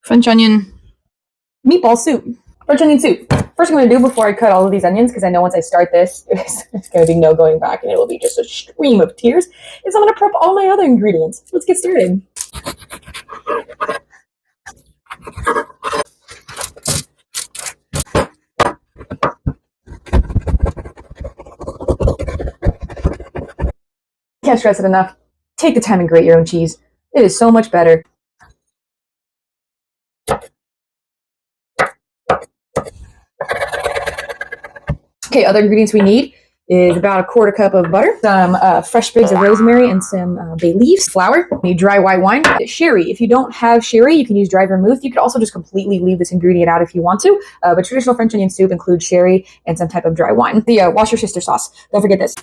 French onion meatball soup. French onion soup. First thing I'm going to do before I cut all of these onions, because I know once I start this, it's going to be no going back and it will be just a stream of tears, is I'm going to prep all my other ingredients. Let's get started. Can't stress it enough. Take the time and grate your own cheese. It is so much better. Okay, other ingredients we need is about a quarter cup of butter, some fresh sprigs of rosemary, and some bay leaves, flour. You need dry white wine, sherry. If you don't have sherry, you can use dry vermouth. You could also just completely leave this ingredient out if you want to, but traditional French onion soup includes sherry and some type of dry wine. The Worcestershire sauce. Don't forget this.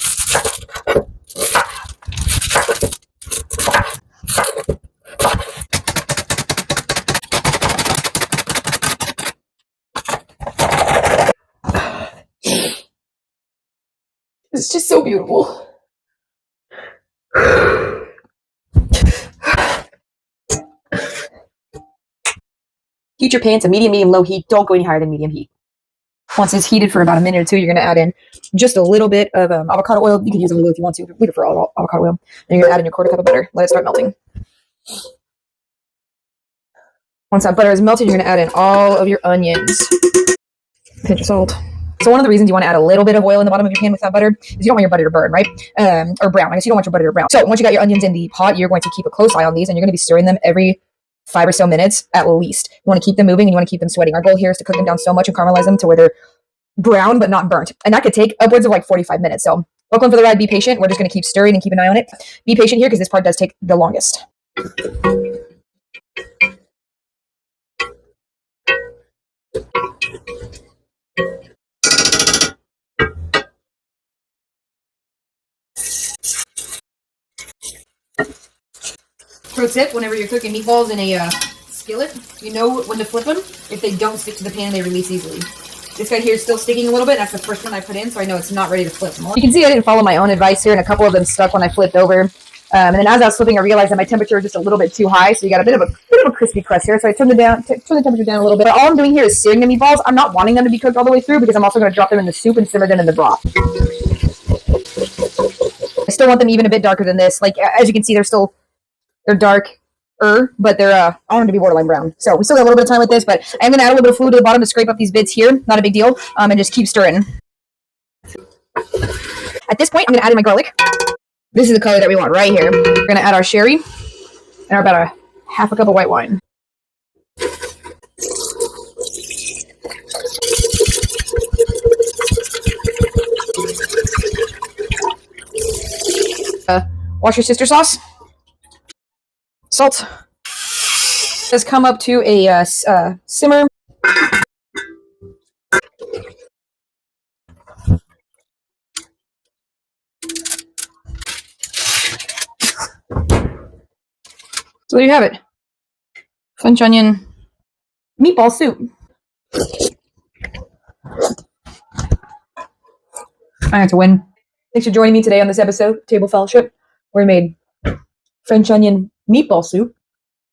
It's just so beautiful. Heat your pan to medium, low heat. Don't go any higher than medium heat. Once it's heated for about a minute or two, you're going to add in just a little bit of avocado oil. You can use olive oil if you want to. We prefer avocado oil. And you're going to add in your quarter cup of butter. Let it start melting. Once that butter is melted, you're going to add in all of your onions. Pinch of salt. So one of the reasons you want to add a little bit of oil in the bottom of your pan with that butter is you don't want your butter to burn, right? Or brown. I guess you don't want your butter to brown. So once you got your onions in the pot, you're going to keep a close eye on these, and you're going to be stirring them every 5 or so minutes at least. You want to keep them moving, and you want to keep them sweating. Our goal here is to cook them down so much and caramelize them to where they're brown but not burnt. And that could take upwards of like 45 minutes. So welcome for the ride. Be patient. We're just going to keep stirring and keep an eye on it. Be patient here because this part does take the longest. Pro tip, whenever you're cooking meatballs in a skillet, you know when to flip them. If they don't stick to the pan, they release easily. This guy here is still sticking a little bit. That's the first one I put in, so I know it's not ready to flip. You can see I didn't follow my own advice here, and a couple of them stuck when I flipped over. And then as I was flipping, I realized that my temperature was just a little bit too high, so you got a bit of a crispy crust here. So I turned the temperature down a little bit. But all I'm doing here is searing the meatballs. I'm not wanting them to be cooked all the way through because I'm also going to drop them in the soup and simmer them in the broth. I still want them even a bit darker than this. Like as you can see, they're dark. But they're I want them to be borderline brown. So we still got a little bit of time with this, but I'm going to add a little bit of fluid to the bottom to scrape up these bits here. Not a big deal. And just keep stirring. At this point, I'm going to add in my garlic. This is the color that we want right here. We're going to add our sherry and about a half a cup of white wine. Worcestershire sauce. Salt. Has come up to a simmer. So there you have it. French onion meatball soup. I have to win. Thanks for joining me today on this episode, Table Fellowship, where we made French onion meatball soup.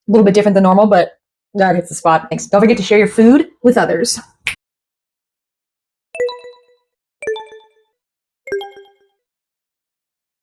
A little bit different than normal, but that hits the spot. Thanks. Don't forget to share your food with others.